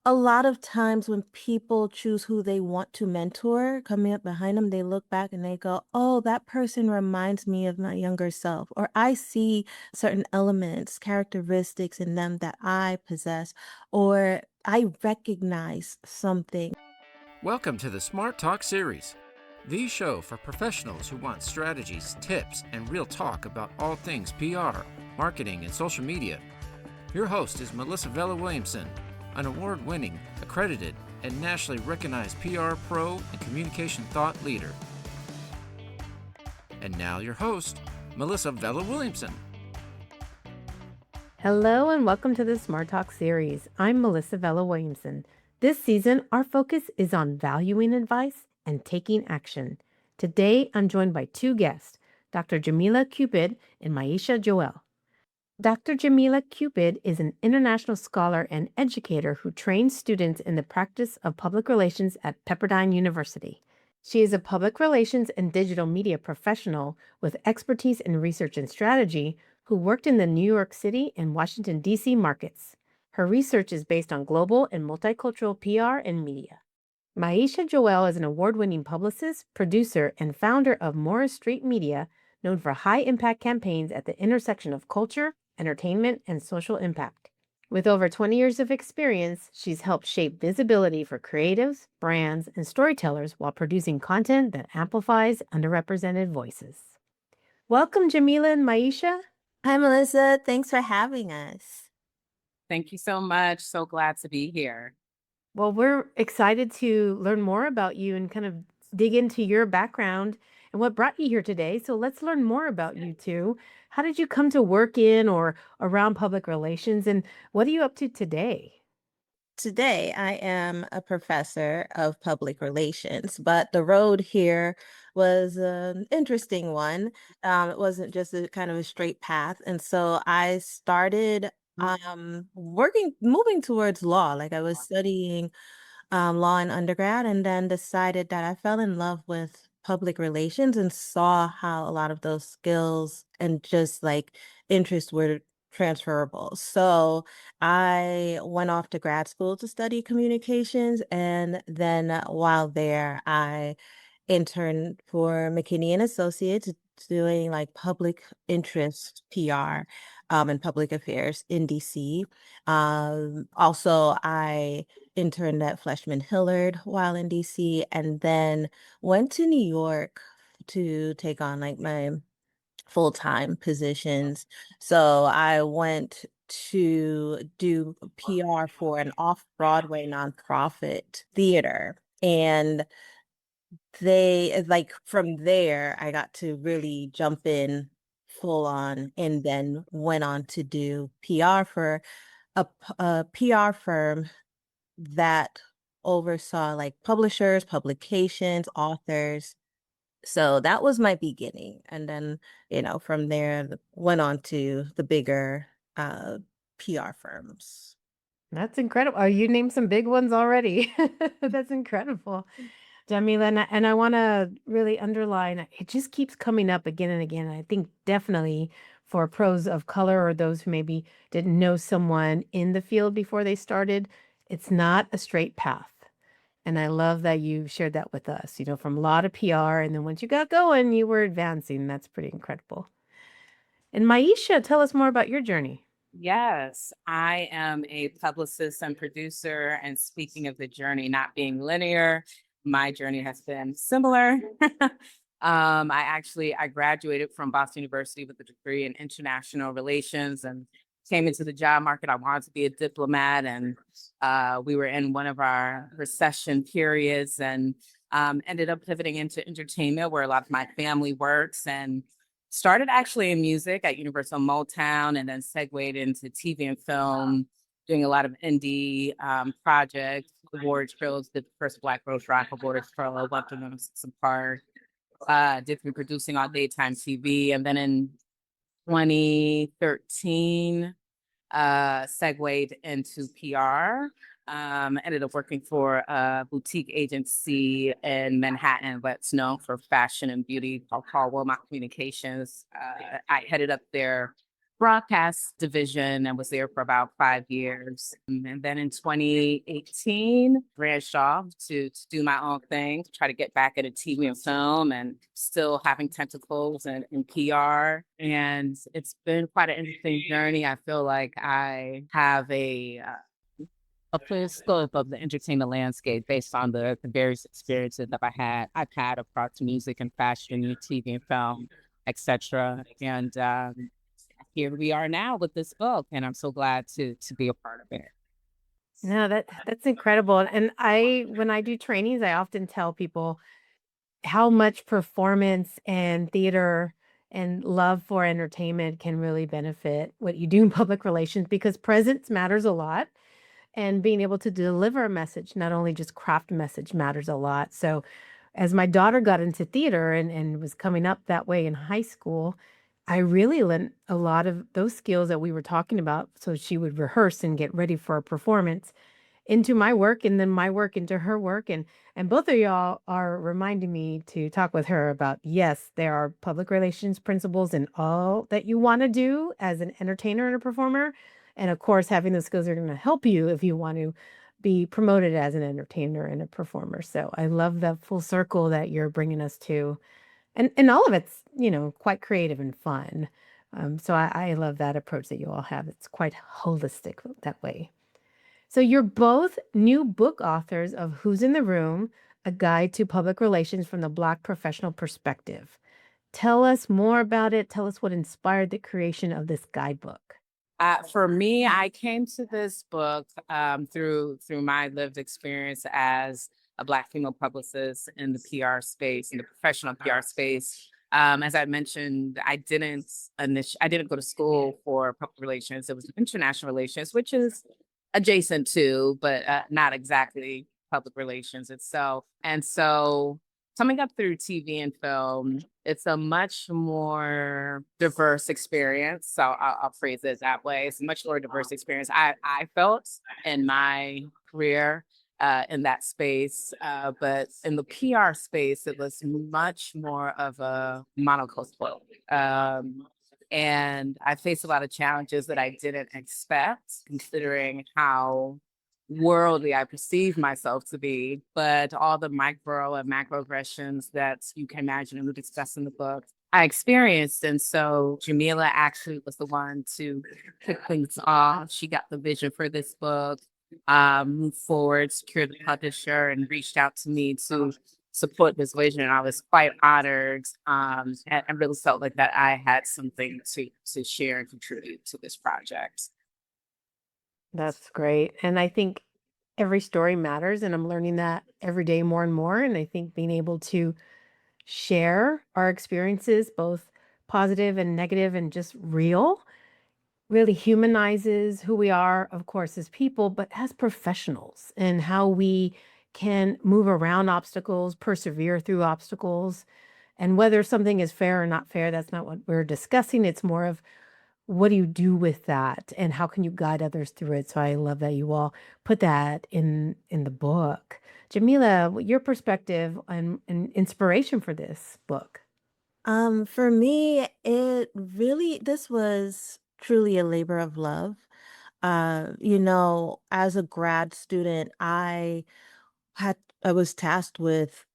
A lot of times when people choose who they want to mentor, coming up behind them, they look back and they go, "Oh, that person reminds me of my younger self," or "I see certain elements, characteristics in them that I possess," or "I recognize something." Welcome to the Smart Talk series, the show for professionals who want strategies, tips, and real talk about all things PR, marketing, and social media. Your host is Melissa Vella Williamson, an award-winning, accredited, and nationally recognized PR pro and communication thought leader. And now your host, Melissa Vella Williamson. Hello and welcome to the Smart Talk series. I'm Melissa Vella Williamson. This season, our focus is on valuing advice and taking action. Today, I'm joined by two guests, Dr. Jamila Cupid and Myescha Joell. Dr. Jamila Cupid is an international scholar and educator who trains students in the practice of public relations at Pepperdine University. She is a public relations and digital media professional with expertise in research and strategy who worked in the New York City and Washington, D.C. markets. Her research is based on global and multicultural PR and media. Myescha Joell is an award-winning publicist, producer, and founder of Morris Street Media, known for high-impact campaigns at the intersection of culture, entertainment, and social impact. With over 20 years of experience, she's helped shape visibility for creatives, brands, and storytellers while producing content that amplifies underrepresented voices. Welcome, Jamila and Myescha. Hi, Melissa. Thanks for having us. Thank you so much. So glad to be here. Well, we're excited to learn more about you and kind of dig into your background and what brought you here today. So let's learn more about you two. How did you come to work in or around public relations, and what are you up to today? Today, I am a professor of public relations, but the road here was an interesting one. It wasn't just a kind of a straight path. And so I started moving towards law. Like I was studying law in undergrad and then decided that I fell in love with public relations and saw how a lot of those skills and just like interests were transferable. So I went off to grad school to study communications. And then while there, I interned for McKinney and Associates doing like public interest PR and public affairs in DC. Also, I interned at Fleshman Hillard while in DC and then went to New York to take on like my full-time positions. So I went to do PR for an off-Broadway nonprofit theater. And they like from there, I got to really jump in full on and then went on to do PR for a PR firm that oversaw like publishers, publications, authors. So that was my beginning. And then, from there went on to the bigger PR firms. That's incredible. Oh, you named some big ones already. That's incredible. Jamila, and I want to really underline it just keeps coming up again and again. I think definitely for pros of color or those who maybe didn't know someone in the field before they started, it's not a straight path. And I love that you shared that with us, from law to PR. And then once you got going, you were advancing. That's pretty incredible. And Myescha, tell us more about your journey. Yes, I am a publicist and producer. And speaking of the journey not being linear, my journey has been similar. I graduated from Boston University with a degree in international relations and came into the job market. I wanted to be a diplomat, and we were in one of our recession periods, and ended up pivoting into entertainment, where a lot of my family works, and started actually in music at Universal Motown, and then segued into TV and film, doing a lot of indie projects, award shows, did the first Black Rose Rock Awards show, went to them some part, did some producing on daytime TV. And then in 2013, segued into PR. Ended up working for a boutique agency in Manhattan that's known for fashion and beauty called Wilmot Communications. I headed up their broadcast division and was there for about 5 years. And then in 2018, branched off to do my own thing, to try to get back into TV and film and still having tentacles in PR. And it's been quite an interesting journey. I feel like I have a full scope of the entertainment landscape based on the various experiences that I've had across music and fashion, TV and film, etc. And here we are now with this book, and I'm so glad to be a part of it. No, that's incredible. And when I do trainings, I often tell people how much performance and theater and love for entertainment can really benefit what you do in public relations because presence matters a lot and being able to deliver a message, not only just craft a message, matters a lot. So, as my daughter got into theater and was coming up that way in high school, I really lent a lot of those skills that we were talking about. So she would rehearse and get ready for a performance into my work and then my work into her work and both of y'all are reminding me to talk with her about yes, there are public relations principles in all that you want to do as an entertainer and a performer, and of course having the skills are going to help you if you want to be promoted as an entertainer and a performer. So I love the full circle that you're bringing us to, and all of it's quite creative and fun. So I love that approach that you all have. It's quite holistic that way. So you're both new book authors of Who's in the Room, a guide to public relations from the Black professional perspective. Tell us more about it. Tell us what inspired the creation of this guidebook. For me, I came to this book through my lived experience as a Black female publicist in the PR space, in the professional PR space. As I mentioned, I didn't go to school for public relations. It was international relations, which is adjacent to, but not exactly public relations itself. And so coming up through TV and film, it's a much more diverse experience. So I'll phrase it that way. It's a much more diverse experience. I felt in my career in that space, but in the PR space, it was much more of a monocultural. And I faced a lot of challenges that I didn't expect, considering how worldly I perceive myself to be, but all the micro and macroaggressions that you can imagine and we discuss in the book, I experienced. And so Jamila actually was the one to kick things off. She got the vision for this book, moved forward, secured the publisher, and reached out to me to support this vision. And I was quite honored, and really felt like that I had something to share and contribute to this project. That's great. And I think every story matters. And I'm learning that every day more and more. And I think being able to share our experiences, both positive and negative and just real, really humanizes who we are, of course, as people, but as professionals and how we can move around obstacles, persevere through obstacles. And whether something is fair or not fair, that's not what we're discussing. It's more of what do you do with that and how can you guide others through it. So I love that you all put that in the book. Jamila, your perspective and inspiration for this book. For me, this was truly a labor of love. As a grad student, I was tasked with,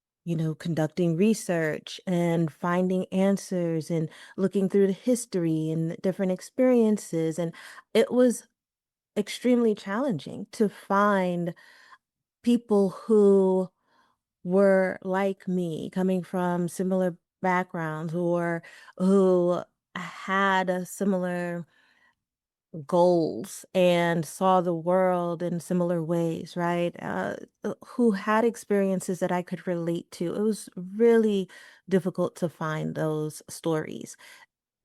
conducting research and finding answers and looking through the history and the different experiences. And it was extremely challenging to find people who were like me, coming from similar backgrounds or who had a similar goals and saw the world in similar ways, right? Who had experiences that I could relate to. It was really difficult to find those stories.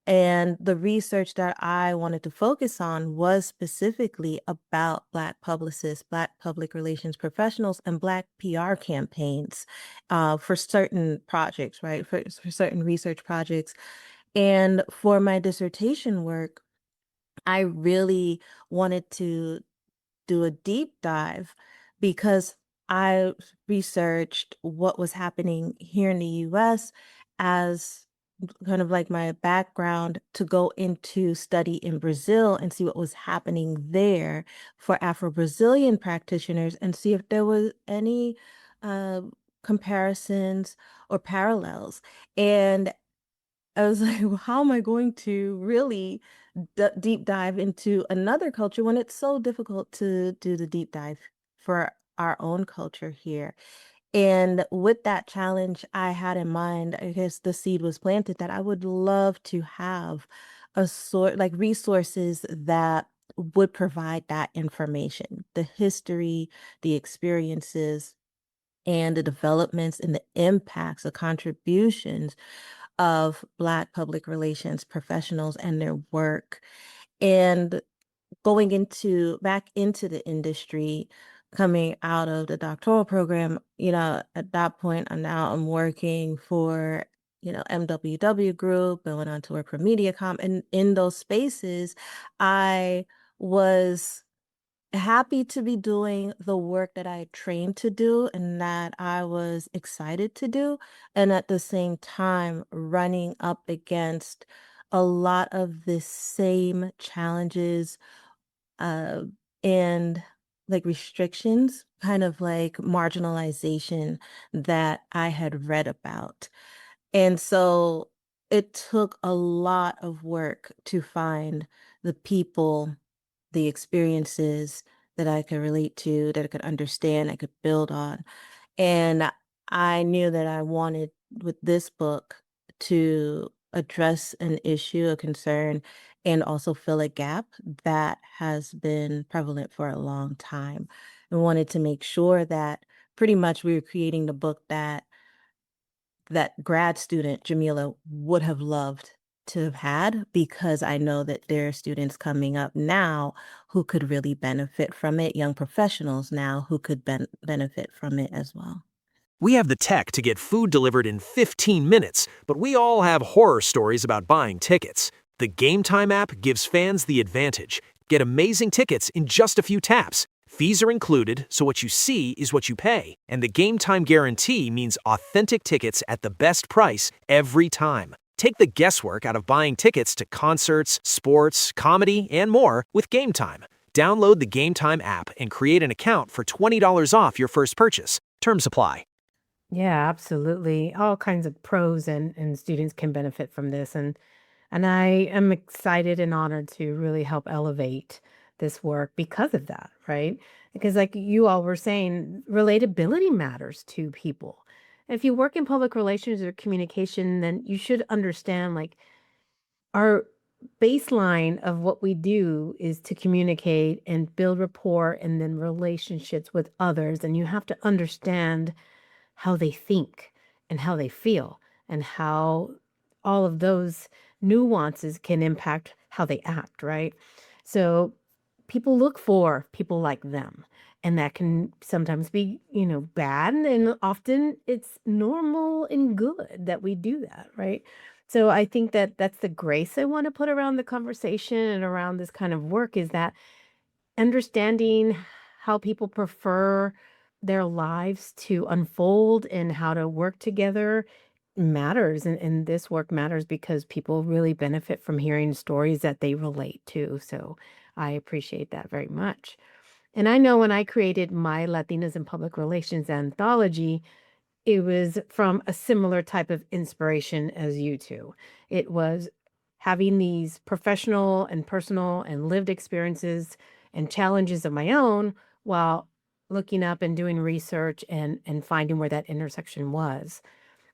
And the research that I wanted to focus on was specifically about Black publicists, Black public relations professionals, and Black PR campaigns for certain projects, right? For certain research projects. And for my dissertation work, I really wanted to do a deep dive because I researched what was happening here in the US as kind of like my background to go into study in Brazil and see what was happening there for Afro-Brazilian practitioners and see if there was any uh, comparisons or parallels. And I was like, well, how am I going to really deep dive into another culture when it's so difficult to do the deep dive for our own culture here? And with that challenge I had in mind, I guess the seed was planted that I would love to have a sort like resources that would provide that information, the history, the experiences, and the developments and the impacts, the contributions of Black public relations professionals and their work. And going into back into the industry, coming out of the doctoral program, at that point, I'm working for, MWW Group. I went on to work for MediaCom. And in those spaces, I was happy to be doing the work that I trained to do and that I was excited to do, and at the same time running up against a lot of the same challenges uh, and like restrictions, kind of like marginalization that I had read about. And so it took a lot of work to find the people, the experiences that I could relate to, that I could understand, I could build on. And I knew that I wanted with this book to address an issue, a concern, and also fill a gap that has been prevalent for a long time. I wanted to make sure that pretty much we were creating the book that grad student Jamila would have loved to have had, because I know that there are students coming up now who could really benefit from it, young professionals now who could benefit from it as well. We have the tech to get food delivered in 15 minutes, but we all have horror stories about buying tickets. The Game Time app gives fans the advantage. Get amazing tickets in just a few taps. Fees are included, so what you see is what you pay. And the Game Time guarantee means authentic tickets at the best price every time. Take the guesswork out of buying tickets to concerts, sports, comedy, and more with Game Time. Download the Game Time app and create an account for $20 off your first purchase. Terms apply. Yeah, absolutely. All kinds of pros and students can benefit from this. And I am excited and honored to really help elevate this work because of that, right? Because like you all were saying, relatability matters to people. If you work in public relations or communication, then you should understand like our baseline of what we do is to communicate and build rapport and then relationships with others. And you have to understand how they think and how they feel and how all of those nuances can impact how they act, right? So people look for people like them. And that can sometimes be, bad. And often it's normal and good that we do that, right? So I think that that's the grace I want to put around the conversation and around this kind of work is that understanding how people prefer their lives to unfold and how to work together matters. And this work matters because people really benefit from hearing stories that they relate to. So I appreciate that very much. And I know when I created my Latinas in Public Relations anthology, it was from a similar type of inspiration as you two. It was having these professional and personal and lived experiences and challenges of my own while looking up and doing research and finding where that intersection was.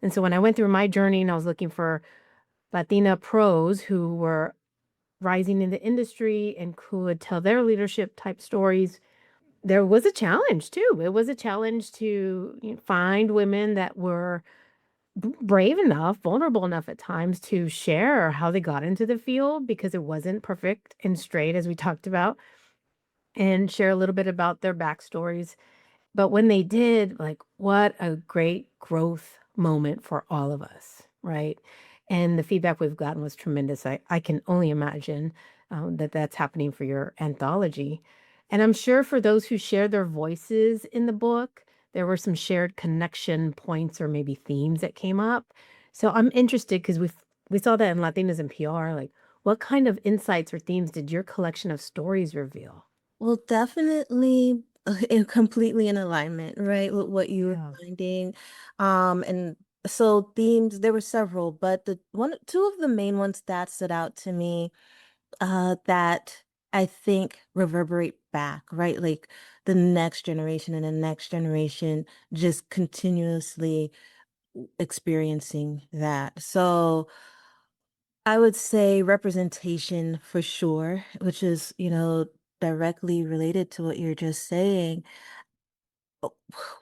And so when I went through my journey and I was looking for Latina pros who were rising in the industry and could tell their leadership type stories, there was a challenge too. It was a challenge to find women that were brave enough, vulnerable enough at times to share how they got into the field because it wasn't perfect and straight, as we talked about, and share a little bit about their backstories. But when they did, like, what a great growth moment for all of us, right? And the feedback we've gotten was tremendous. I can only imagine that that's happening for your anthology. And I'm sure for those who shared their voices in the book, there were some shared connection points or maybe themes that came up. So I'm interested because We saw that in Latinas in PR. Like, what kind of insights or themes did your collection of stories reveal? Well, definitely completely in alignment, right, with what you were Yeah. finding. And so themes, there were several, but two of the main ones that stood out to me, that I think reverberate back, right? Like the next generation and the next generation just continuously experiencing that. So I would say representation for sure, which is, directly related to what you're just saying.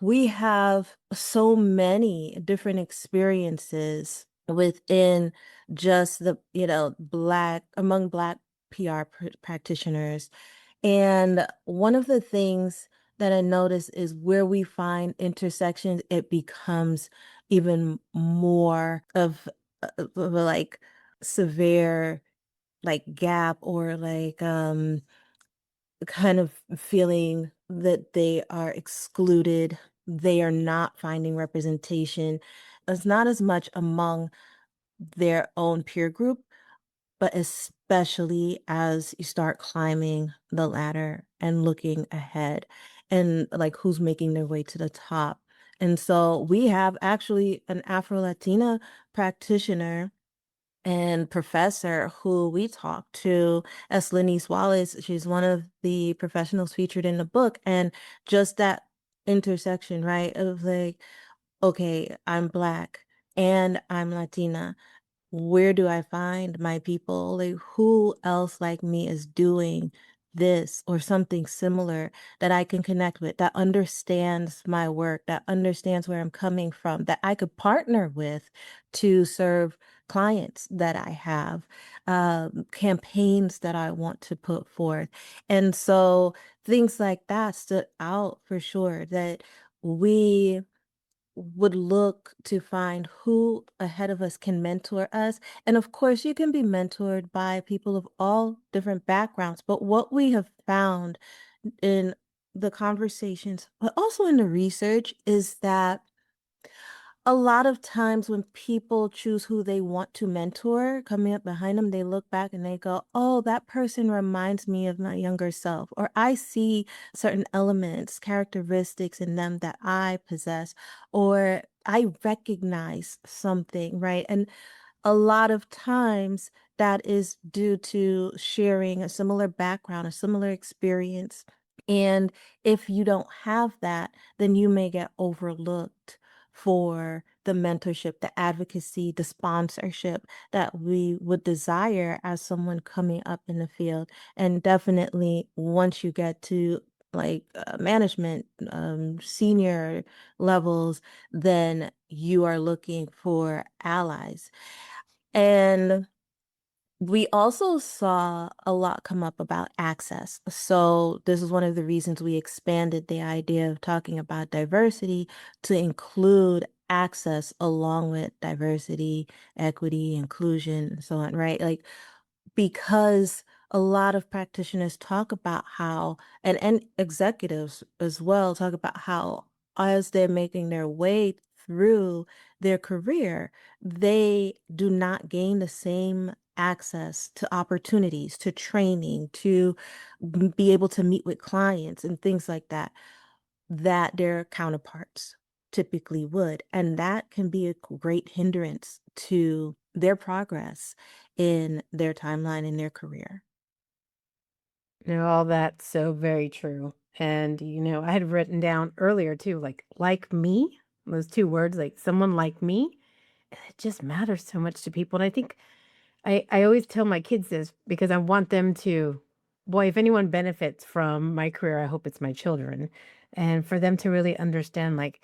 We have so many different experiences within just among Black PR practitioners. And one of the things that I notice is where we find intersections, it becomes even more of a like severe like gap or like kind of feeling that they are excluded, they are not finding representation. It's not as much among their own peer group, but especially as you start climbing the ladder and looking ahead and like who's making their way to the top. And so we have actually an Afro Latina practitioner and professor who we talked to as Lenise Wallace. She's one of the professionals featured in the book. And just that intersection, right? Of like, okay, I'm Black and I'm Latina, where do I find my people? Like, who else like me is doing this or something similar that I can connect with, that understands my work, that understands where I'm coming from, that I could partner with to serve clients that I have, campaigns that I want to put forth. And so things like that stood out for sure, that we would look to find who ahead of us can mentor us. And of course, you can be mentored by people of all different backgrounds. But what we have found in the conversations, but also in the research, is that a lot of times when people choose who they want to mentor, coming up behind them, they look back and they go, oh, that person reminds me of my younger self. Or I see certain elements, characteristics in them that I possess. Or I recognize something, right? And a lot of times that is due to sharing a similar background, a similar experience. And if you don't have that, then you may get overlooked for the mentorship, the advocacy, the sponsorship that we would desire as someone coming up in the field. And definitely once you get to like management, senior levels, then you are looking for allies. And we also saw a lot come up about access. So, this is one of the reasons we expanded the idea of talking about diversity to include access along with diversity, equity, inclusion, and so on, right? Like, because a lot of practitioners talk about how, and executives as well talk about how as they're making their way through their career, they do not gain the same access to opportunities, to training, to be able to meet with clients and things like that, that their counterparts typically would. And that can be a great hindrance to their progress in their timeline in their career. All that's so very true. And, I had written down earlier too, like me, those two words, like someone like me. And it just matters so much to people. And I think I always tell my kids this because I want them to, boy, if anyone benefits from my career, I hope it's my children. And for them to really understand, like,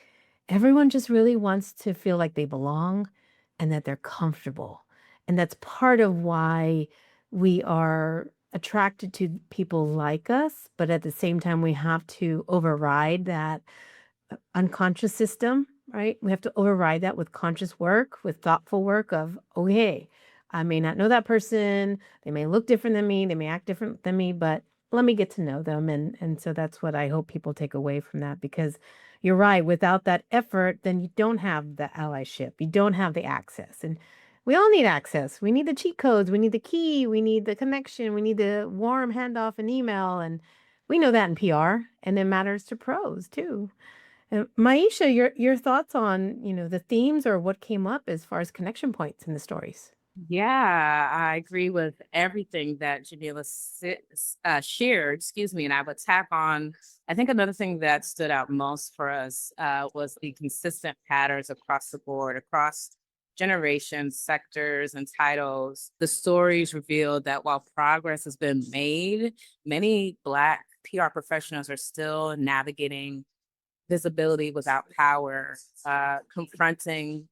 everyone just really wants to feel like they belong and that they're comfortable. And that's part of why we are attracted to people like us. But at the same time, we have to override that unconscious system, right? We have to override that with conscious work, with thoughtful work of, oh, hey, I may not know that person. They may look different than me. They may act different than me, but let me get to know them. And so that's what I hope people take away from that because you're right. Without that effort, then you don't have the allyship. You don't have the access. And We all need access. We need the cheat codes. We need the key. We need the connection. We need the warm handoff and email. And we know that in PR, and it matters to pros too. Maisha, your thoughts on, the themes or what came up as far as connection points in the stories? Yeah, I agree with everything that Jamila shared, excuse me, and I would tap on, I think another thing that stood out most for us was the consistent patterns across the board, across generations, sectors, and titles. The stories revealed that while progress has been made, many Black PR professionals are still navigating visibility without power, confronting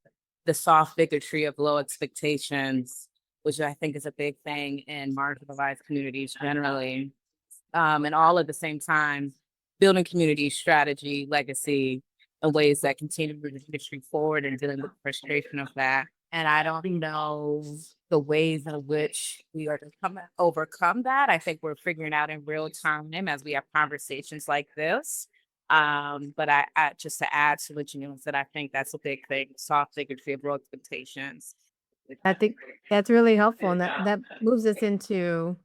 the soft bigotry of low expectations, which I think is a big thing in marginalized communities generally. And all at the same time, building community strategy, legacy, and ways that continue to move the industry forward and dealing with the frustration of that. And I don't know the ways in which we are to overcome that. I think we're figuring out in real time as we have conversations like this. But I just to add to what you said, I think that's a big thing. Soft bigotry of low expectations. I think that's really helpful, and that moves us into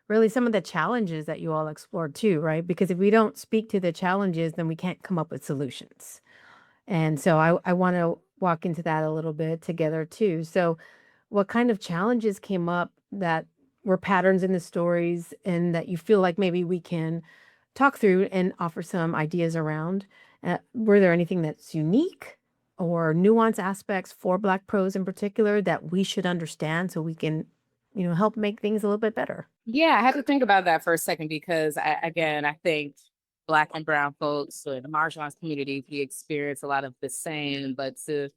really some of the challenges that you all explored too, right? Because if we don't speak to the challenges, then we can't come up with solutions. And so I want to walk into that a little bit together too. So, what kind of challenges came up that were patterns in the stories and that you feel like maybe we can talk through and offer some ideas around? Were there anything that's unique or nuance aspects for Black pros in particular that we should understand so we can, help make things a little bit better? Yeah, I had to think about that for a second because again, I think Black and brown folks or the marginalized community, we experience a lot of the same, but to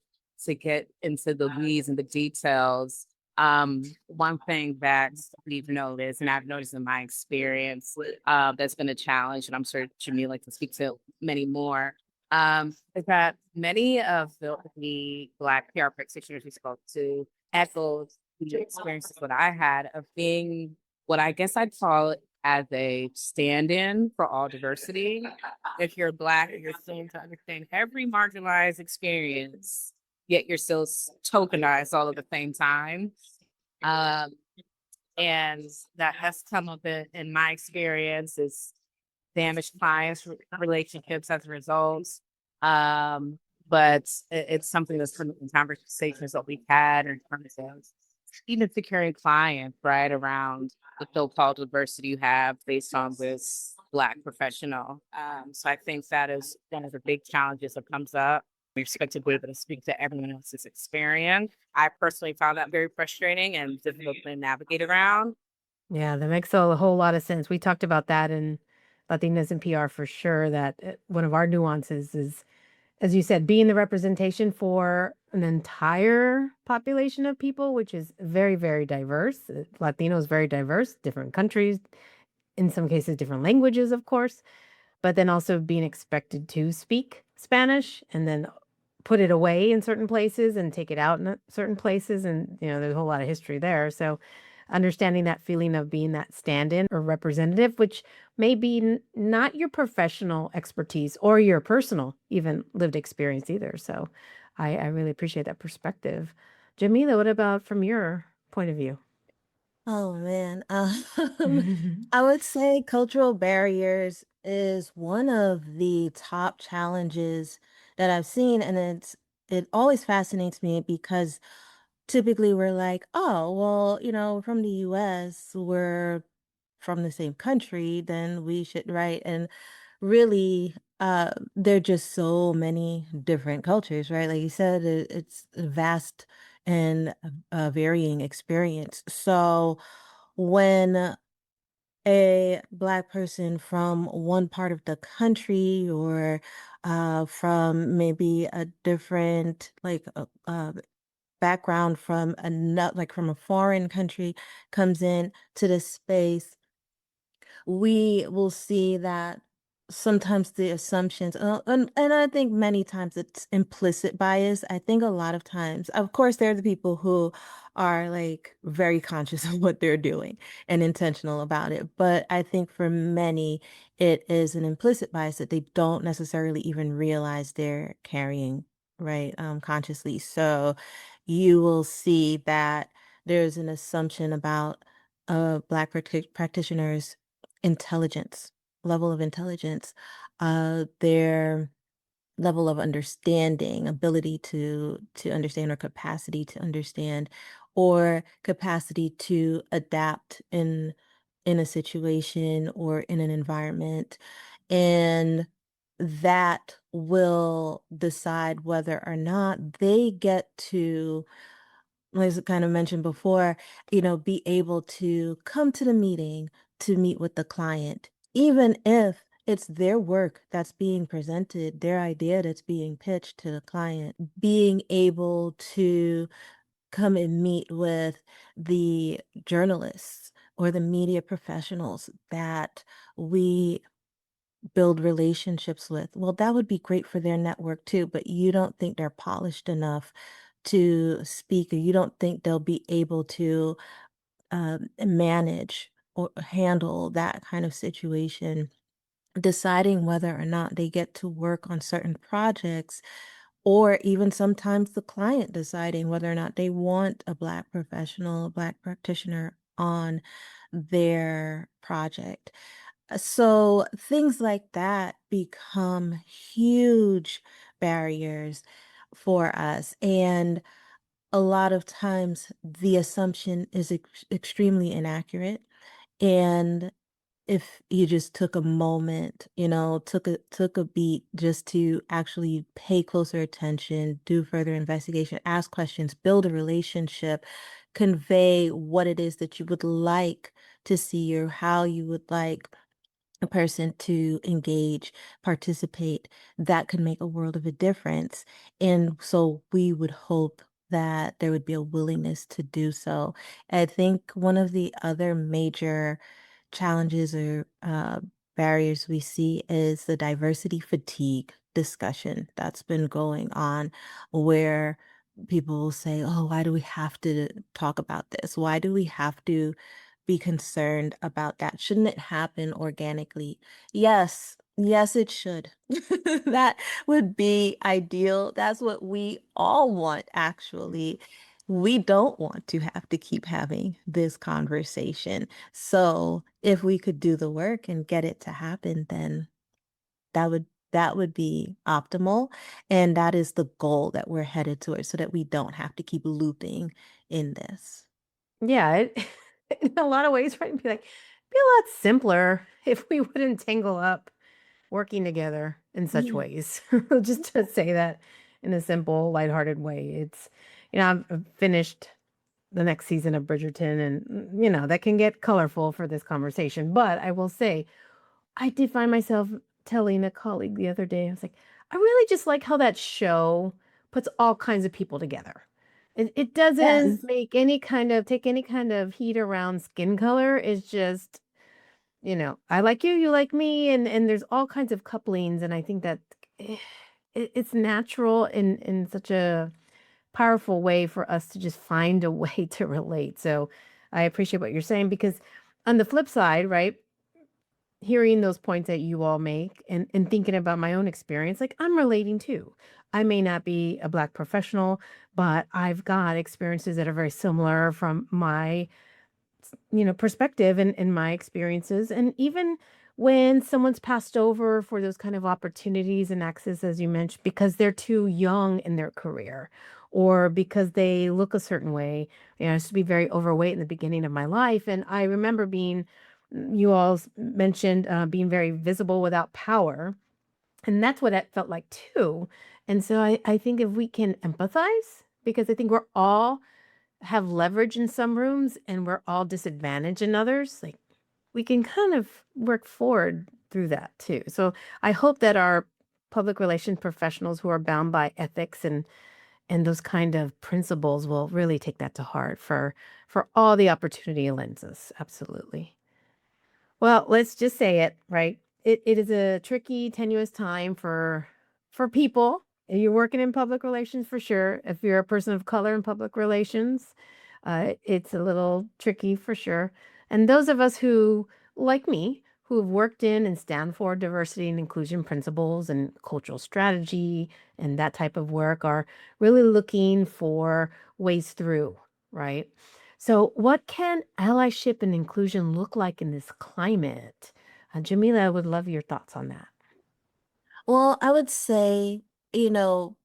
get into the weeds and the details, one thing that we've noticed, and I've noticed in my experience, that's been a challenge, and I'm sure Jamila can speak to many more, is that many of the Black PR practitioners we spoke to echoed the experiences that I had of being what I guess I'd call it as a stand-in for all diversity. If you're Black, you're still to understand every marginalized experience, yet you're still tokenized all at the same time. Um, and that has come up in my experience is damaged clients relationships as a result. But it's something that's from the conversations that we've had in terms of even securing clients, right, around the so-called diversity you have based on this Black professional. So I think that is one of the big challenges that comes up. We expect to be able to speak to everyone else's experience. I personally found that very frustrating and difficult to navigate around. Yeah, that makes a whole lot of sense. We talked about that in Latinas in PR for sure. That one of our nuances is, as you said, being the representation for an entire population of people, which is very, very diverse. Latino is very diverse, different countries, in some cases, different languages, of course, but then also being expected to speak Spanish and then put it away in certain places and take it out in certain places. And, there's a whole lot of history there. So, understanding that feeling of being that stand in or representative, which may be not your professional expertise or your personal, even lived experience either. So, I really appreciate that perspective. Jamila, what about from your point of view? Oh man. I would say cultural barriers is one of the top challenges that I've seen, and it always fascinates me because typically we're like, oh, well, from the US, we're from the same country, then we should, right? And really, there are just so many different cultures, right? Like you said, it's a vast and varying experience. So when a Black person from one part of the country or from maybe a different background from another, like from a foreign country, comes in to this space, we will see that sometimes the assumptions, and I think many times it's implicit bias. I think a lot of times, of course, there are the people who are like very conscious of what they're doing and intentional about it. But I think for many, it is an implicit bias that they don't necessarily even realize they're carrying, right, consciously. So you will see that there's an assumption about Black practitioners' intelligence, level of intelligence, their level of understanding, ability to understand or capacity to understand or capacity to adapt in a situation or in an environment. And that will decide whether or not they get to, as I kind of mentioned before, be able to come to the meeting to meet with the client, even if it's their work that's being presented, their idea that's being pitched to the client, being able to come and meet with the journalists or the media professionals that we build relationships with. Well, that would be great for their network too, but you don't think they're polished enough to speak, or you don't think they'll be able to manage or handle that kind of situation, deciding whether or not they get to work on certain projects, or even sometimes the client deciding whether or not they want a Black professional, a Black practitioner on their project. So things like that become huge barriers for us. And a lot of times the assumption is extremely inaccurate. And if you just took a moment, took a beat just to actually pay closer attention, do further investigation, ask questions, build a relationship, convey what it is that you would like to see or how you would like a person to engage, participate, that could make a world of a difference. And so we would hope that there would be a willingness to do so. I think one of the other major challenges or barriers we see is the diversity fatigue discussion that's been going on, where people will say, oh, why do we have to talk about this? Why do we have to be concerned about that? Shouldn't it happen organically? Yes, yes, it should. That would be ideal. That's what we all want, actually. We don't want to have to keep having this conversation. So if we could do the work and get it to happen, then that would be optimal. And that is the goal that we're headed towards, so that we don't have to keep looping in this. Yeah, in a lot of ways, right? Be like, be a lot simpler if we wouldn't tangle up working together in such Yeah. ways. Just to say that in a simple, lighthearted way. I've finished the next season of Bridgerton, and that can get colorful for this conversation. But I will say, I did find myself telling a colleague the other day, I was like, I really just like how that show puts all kinds of people together. It doesn't Yes. make any kind of take any kind of heat around skin color. It's just, I like you, you like me, and there's all kinds of couplings, and I think that eh, it's natural in such a powerful way for us to just find a way to relate. So I appreciate what you're saying, because on the flip side, right, hearing those points that you all make and thinking about my own experience, like I'm relating too. I may not be a Black professional, but I've got experiences that are very similar from my perspective and my experiences. And even when someone's passed over for those kind of opportunities and access, as you mentioned, because they're too young in their career or because they look a certain way. I used to be very overweight in the beginning of my life. And I remember you all mentioned being very visible without power. And that's what it felt like too. And so I think if we can empathize, because I think we're all have leverage in some rooms and we're all disadvantaged in others, like we can kind of work forward through that too. So I hope that our public relations professionals who are bound by ethics and those kind of principles will really take that to heart for all the opportunity it lends us. Absolutely. Well, let's just say it, right? It is a tricky, tenuous time for people. You're working in public relations for sure. If you're a person of color in public relations, it's a little tricky for sure. And those of us who, like me, who have worked in and stand for diversity and inclusion principles and cultural strategy and that type of work are really looking for ways through, right? So, what can allyship and inclusion look like in this climate? Jamila, I would love your thoughts on that. Well, I would say, you know,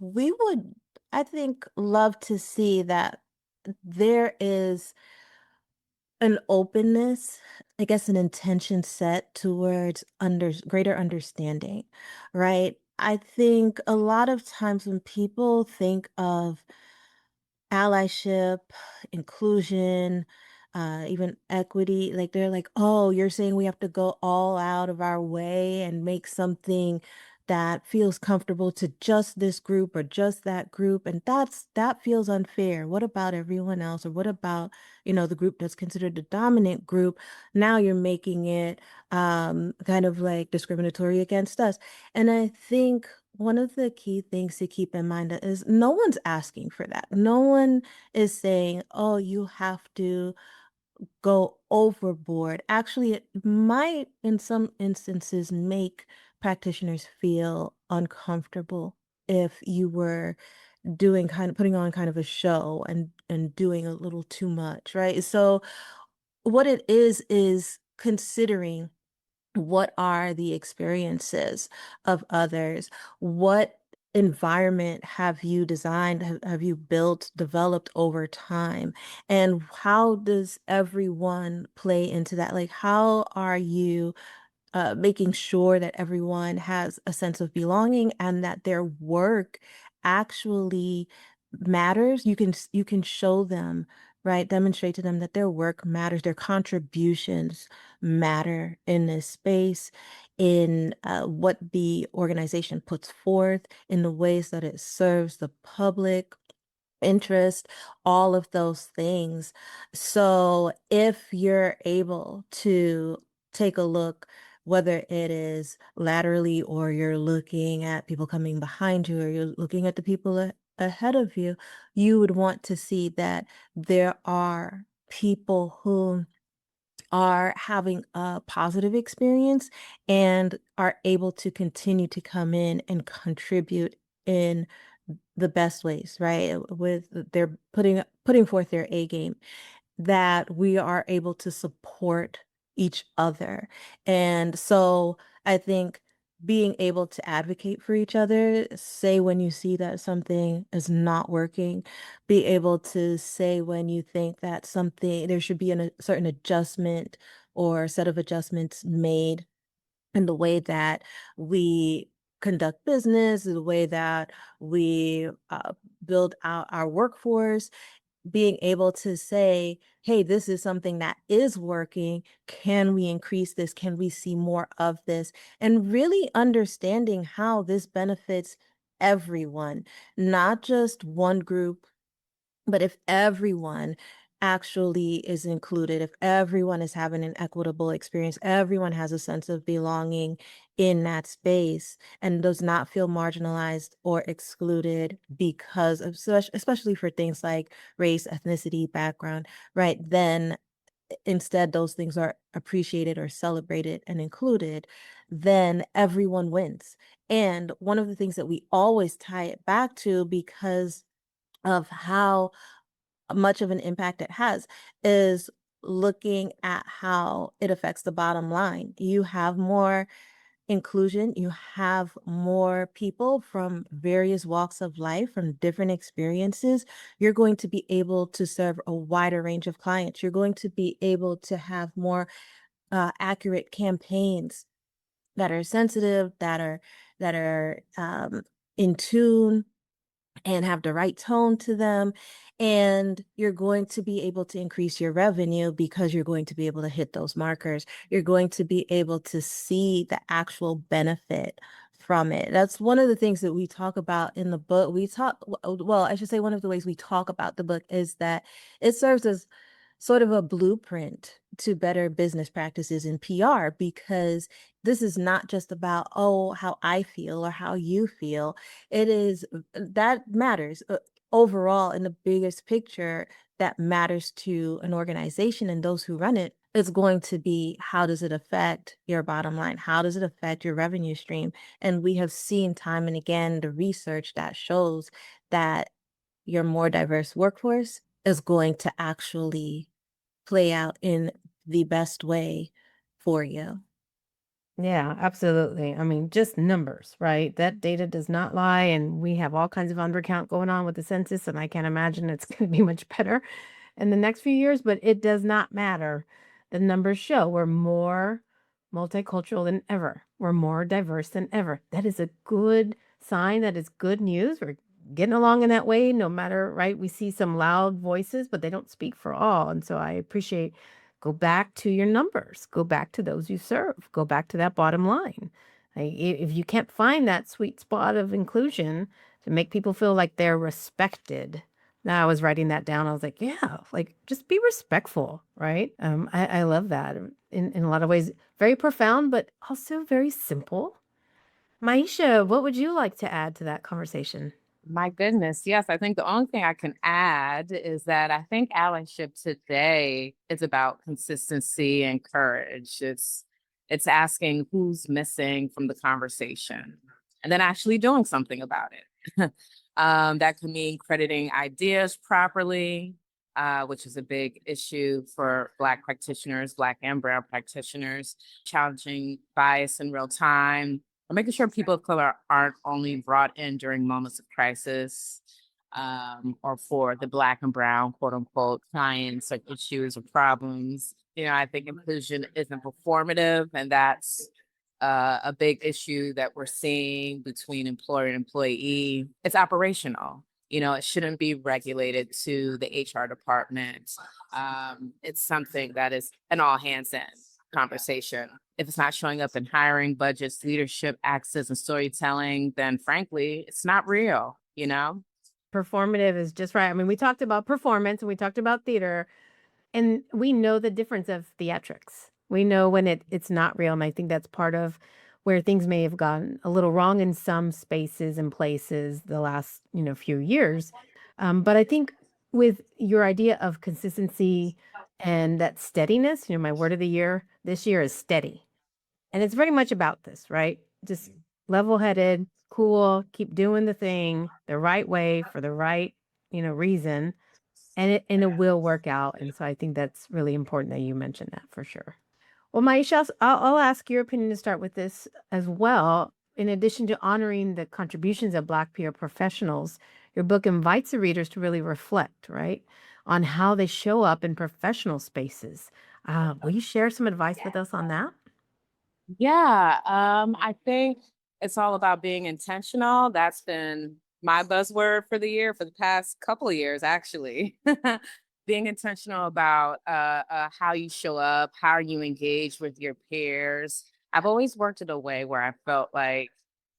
we would, I think, love to see that there is an openness, I guess an intention set towards greater understanding, right? I think a lot of times when people think of allyship, inclusion, even equity. Like they're like, oh, you're saying we have to go all out of our way and make something that feels comfortable to just this group or just that group. And that feels unfair. What about everyone else? Or what about, the group that's considered the dominant group? Now you're making it kind of like discriminatory against us. And I think one of the key things to keep in mind is no one's asking for that. No one is saying, "Oh, you have to go overboard." Actually, it might, in some instances, make practitioners feel uncomfortable if you were doing kind of putting on kind of a show and doing a little too much, right? So what it is considering what are the experiences of others? What environment have you designed, have you built, developed over time? And how does everyone play into that? Like, how are you making sure that everyone has a sense of belonging and that their work actually matters? You can show them, right? Demonstrate to them that their work matters, their contributions matter in this space, in what the organization puts forth, in the ways that it serves the public interest, all of those things. So if you're able to take a look, whether it is laterally or you're looking at people coming behind you or you're looking at the people ahead of you, you would want to see that there are people who are having a positive experience and are able to continue to come in and contribute in the best ways, right? With they're putting forth their A game, that we are able to support each other. And so I think being able to advocate for each other, say when you see that something is not working, be able to say when you think that something, there should be a certain adjustment or set of adjustments made in the way that we conduct business, the way that we build out our workforce, being able to say, hey, this is something that is working. Can we increase this? Can we see more of this? And really understanding how this benefits everyone, not just one group, but if everyone actually is included, if everyone is having an equitable experience, everyone has a sense of belonging in that space and does not feel marginalized or excluded because of especially for things like race, ethnicity, background, right? Then instead those things are appreciated or celebrated and included, then everyone wins. And one of the things that we always tie it back to because of how much of an impact it has is looking at how it affects the bottom line. You have more inclusion, you have more people from various walks of life, from different experiences. You're going to be able to serve a wider range of clients. You're going to be able to have more accurate campaigns that are sensitive, that are in tune and have the right tone to them. And you're going to be able to increase your revenue because you're going to be able to hit those markers. You're going to be able to see the actual benefit from it. That's one of the things that we talk about in the book. Well, I should say one of the ways we talk about the book is that it serves as sort of a blueprint to better business practices in PR because this is not just about, oh, how I feel or how you feel. It is that matters overall in the biggest picture that matters to an organization and those who run it It's going to be, how does it affect your bottom line? How does it affect your revenue stream? And we have seen time and again the research that shows that your more diverse workforce is going to actually play out in the best way for you. Yeah, absolutely. I mean, just numbers, right? That data does not lie. And we have all kinds of undercount going on with the census, and I can't imagine it's going to be much better in the next few years, but it does not matter. The numbers show we're more multicultural than ever. We're more diverse than ever. That is a good sign. That is good news. We're getting along in that way, no matter, right? We see some loud voices, but they don't speak for all. And so I appreciate, go back to your numbers, go back to those you serve, go back to that bottom line. If you can't find that sweet spot of inclusion to make people feel like they're respected. Now I was writing that down. I was like, yeah, like just be respectful, right? I love that in a lot of ways. Very profound, but also very simple. Maisha, what would you like to add to that conversation? My goodness. Yes, I think the only thing I can add is that I think allyship today is about consistency and courage. It's asking who's missing from the conversation and then actually doing something about it. That could mean crediting ideas properly, which is a big issue for Black practitioners, Black and Brown practitioners, challenging bias in real time, or making sure people of color aren't only brought in during moments of crisis, or for the Black and Brown, quote unquote, clients or issues or problems. I think inclusion isn't performative, and that's a big issue that we're seeing between employer and employee. It's operational. It shouldn't be regulated to the HR department. It's something that is an all hands in conversation. If it's not showing up in hiring, budgets, leadership, access, and storytelling, then frankly, it's not real. Performative is just right. I mean, we talked about performance and we talked about theater, and we know the difference of theatrics. We know when it's not real, and I think that's part of where things may have gone a little wrong in some spaces and places the last, few years. But I think with your idea of consistency and that steadiness, my word of the year this year is steady. And it's very much about this, right? Just level-headed, cool, keep doing the thing the right way for the right, reason, and it will work out. And so I think that's really important that you mentioned that for sure. Well, Maisha, I'll ask your opinion to start with this as well. In addition to honoring the contributions of Black peer professionals, your book invites the readers to really reflect, right, on how they show up in professional spaces. Will you share some advice with us on that? Yeah, I think it's all about being intentional. That's been my buzzword for the year, for the past couple of years, actually. Being intentional about how you show up, how you engage with your peers. I've always worked in a way where I felt like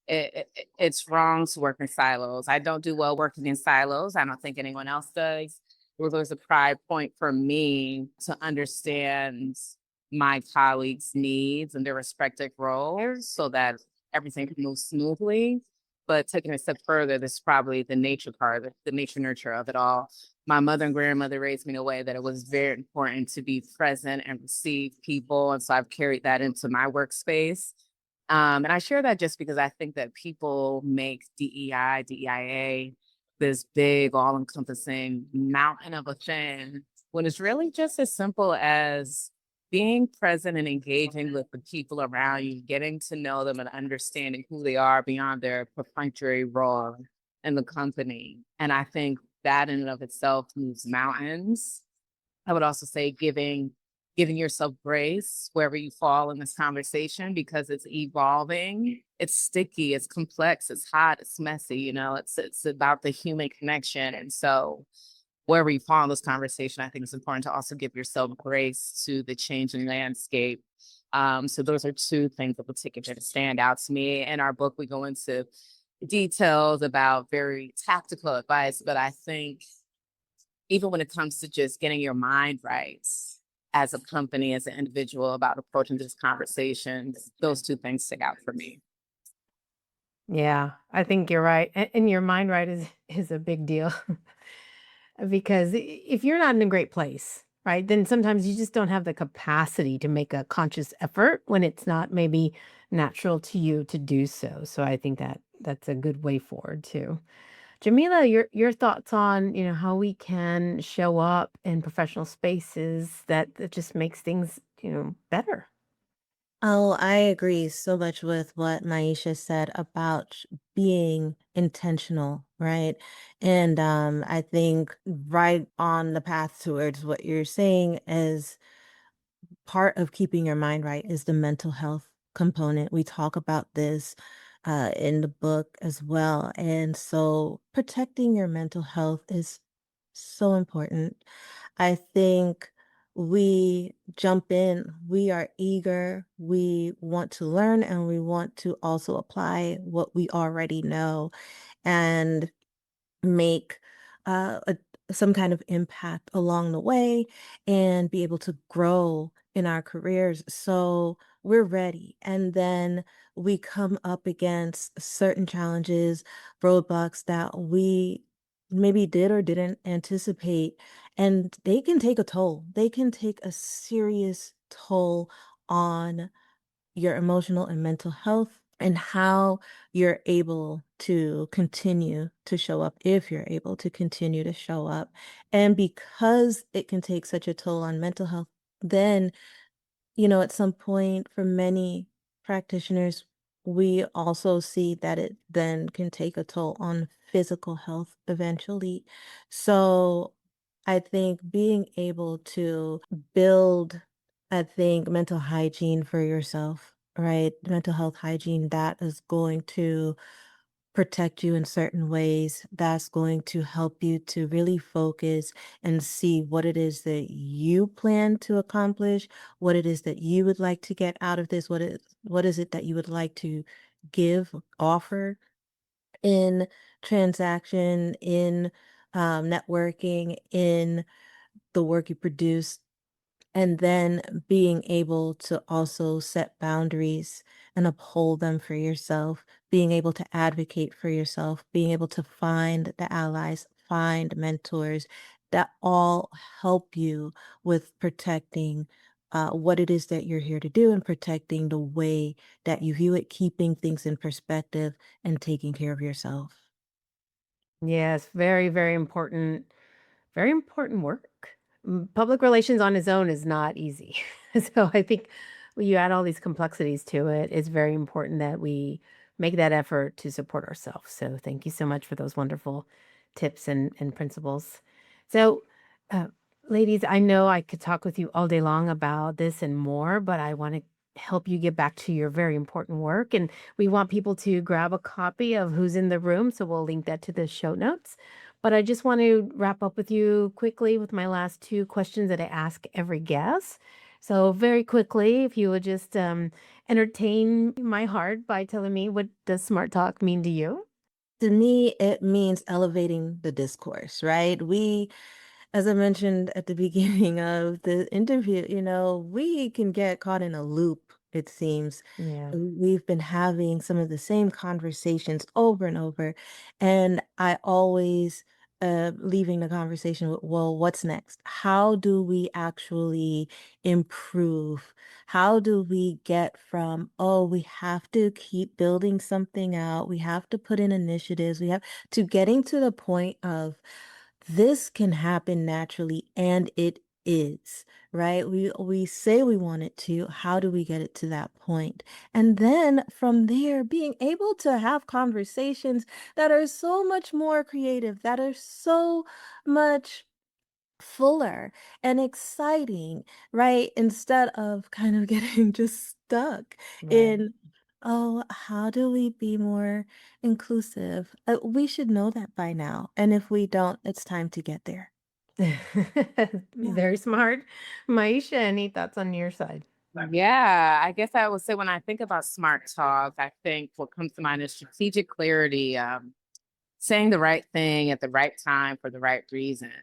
it's wrong to work in silos. I don't do well working in silos. I don't think anyone else does. It was a pride point for me to understand my colleagues' needs and their respective roles so that everything can move smoothly. But taking it a step further, this is probably the nature part, the nature nurture of it all. My mother and grandmother raised me in a way that it was very important to be present and receive people. And so I've carried that into my workspace. And I share that just because I think that people make DEI, DEIA, this big, all encompassing mountain of a thing when it's really just as simple as being present and engaging with the people around you, getting to know them and understanding who they are beyond their perfunctory role in the company. And I think that in and of itself moves mountains. I would also say giving yourself grace wherever you fall in this conversation because it's evolving. It's sticky, it's complex, it's hot, it's messy, it's about the human connection. And so wherever you fall in this conversation, I think it's important to also give yourself grace to the changing landscape. So those are two things that particularly stand out to me. In our book, we go into details about very tactical advice, but I think even when it comes to just getting your mind right as a company, as an individual about approaching this conversation, those two things stick out for me. Yeah, I think you're right. And your mind right is a big deal. Because if you're not in a great place, right? Then sometimes you just don't have the capacity to make a conscious effort when it's not maybe natural to you to do so. So I think that that's a good way forward too. Jamila, your thoughts on, how we can show up in professional spaces that just makes things, better. Oh, I agree so much with what Maisha said about being intentional, right? And I think right on the path towards what you're saying is part of keeping your mind right is the mental health component. We talk about this in the book as well. And so protecting your mental health is so important. I think we jump in, we are eager, we want to learn, and we want to also apply what we already know. And make some kind of impact along the way and be able to grow in our careers. So we're ready. And then we come up against certain challenges, roadblocks that we maybe did or didn't anticipate. And they can take a toll. They can take a serious toll on your emotional and mental health and how you're able to continue to show up if you're able to continue to show up. And because it can take such a toll on mental health, then at some point for many practitioners, we also see that it then can take a toll on physical health eventually. So I think being able to build, I think, mental hygiene for yourself, right? Mental health hygiene that is going to protect you in certain ways, that's going to help you to really focus and see what it is that you plan to accomplish, what it is that you would like to get out of this, what is it that you would like to give, offer in transaction, in networking, in the work you produce, and then being able to also set boundaries and uphold them for yourself, being able to advocate for yourself, being able to find the allies, find mentors that all help you with protecting what it is that you're here to do and protecting the way that you view it, keeping things in perspective and taking care of yourself. Yes, very, very important work. Public relations on its own is not easy. So I think when you add all these complexities to it, it's very important that we make that effort to support ourselves. So thank you so much for those wonderful tips and principles. So, uh, ladies, I know I could talk with you all day long about this and more, but I want to help you get back to your very important work. And we want people to grab a copy of Who's in the Room. So we'll link that to the show notes. But I just want to wrap up with you quickly with my last two questions that I ask every guest. So, very quickly, if you would just entertain my heart by telling me, what does smart talk mean to you? To me, it means elevating the discourse, right? As I mentioned at the beginning of the interview, we can get caught in a loop, it seems. Yeah. We've been having some of the same conversations over and over. And I always leaving the conversation with, well, what's next? How do we actually improve? How do we get from, oh, we have to keep building something out, we have to put in initiatives, we have to getting to the point of this can happen naturally, and it is, right? We say we want it to. How do we get it to that point? And then from there, being able to have conversations that are so much more creative, that are so much fuller and exciting, right? Instead of kind of getting just stuck Right. in, oh, how do we be more inclusive? We should know that by now. And if we don't, it's time to get there. Yeah. Very smart. Maisha, any thoughts on your side? Yeah, I guess I would say when I think about smart talk, I think what comes to mind is strategic clarity, saying the right thing at the right time for the right reason,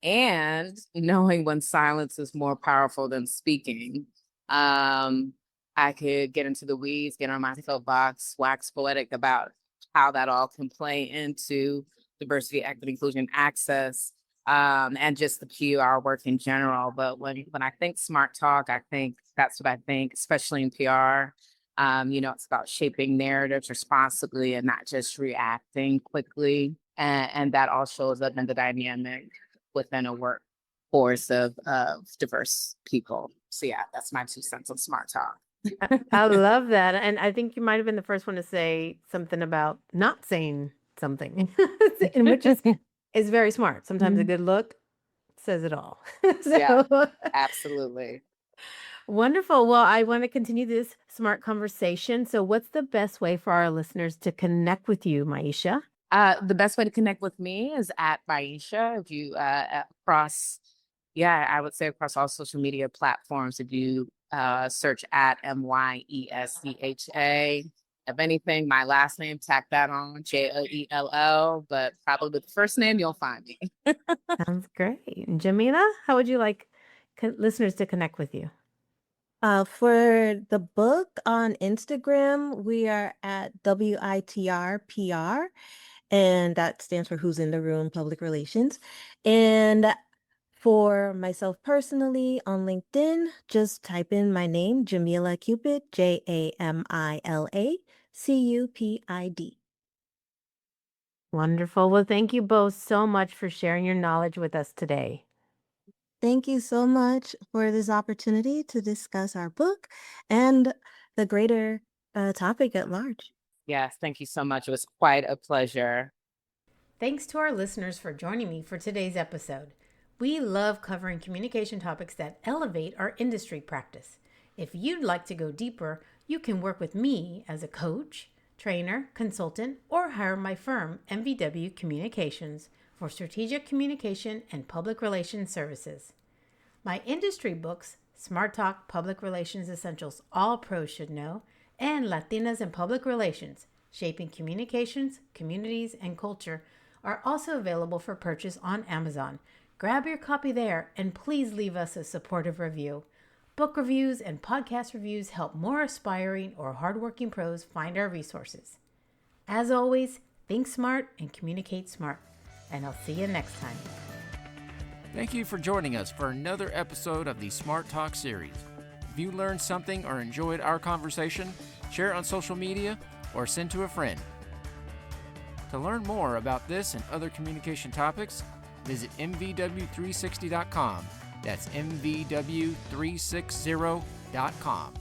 and knowing when silence is more powerful than speaking. Um, I could get into the weeds, get on my soapbox, wax poetic about how that all can play into diversity, equity, inclusion, access. and just the PR work in general. But when I think smart talk, I think that's what I think, especially in PR. It's about shaping narratives responsibly and not just reacting quickly. And that all shows up in the dynamic within a workforce of diverse people. So yeah, that's my 2 cents on smart talk. I love that. And I think you might have been the first one to say something about not saying something, and which is very smart. Sometimes a good look says it all. Yeah, So absolutely. wonderful. Well, I want to continue this smart conversation. So, what's the best way for our listeners to connect with you, Myescha? The best way to connect with me is at Myescha. If you across, yeah, I would say across all social media platforms. If you search at Myescha. If anything, my last name, tack that on, Joell. But probably with the first name, you'll find me. Sounds great. And Jamila, how would you like listeners to connect with you? For the book on Instagram, we are at WITRPR, and that stands for Who's in the Room Public Relations. And for myself personally on LinkedIn, just type in my name, Jamila Cupid, JAMILA CUPID. Wonderful. Well, thank you both so much for sharing your knowledge with us today. Thank you so much for this opportunity to discuss our book and the greater topic at large. Yes, thank you so much. It was quite a pleasure. Thanks to our listeners for joining me for today's episode. We love covering communication topics that elevate our industry practice. If you'd like to go deeper, you can work with me as a coach, trainer, consultant, or hire my firm, MVW Communications, for strategic communication and public relations services. My industry books, Smart Talk Public Relations Essentials All Pros Should Know, and Latinas in Public Relations, Shaping Communications, Communities, and Culture, are also available for purchase on Amazon. Grab your copy there and please leave us a supportive review. Book reviews and podcast reviews help more aspiring or hardworking pros find our resources. As always, think smart and communicate smart. And I'll see you next time. Thank you for joining us for another episode of the Smart Talk series. If you learned something or enjoyed our conversation, share it on social media or send to a friend. To learn more about this and other communication topics, visit mvw360.com. That's mvw360.com.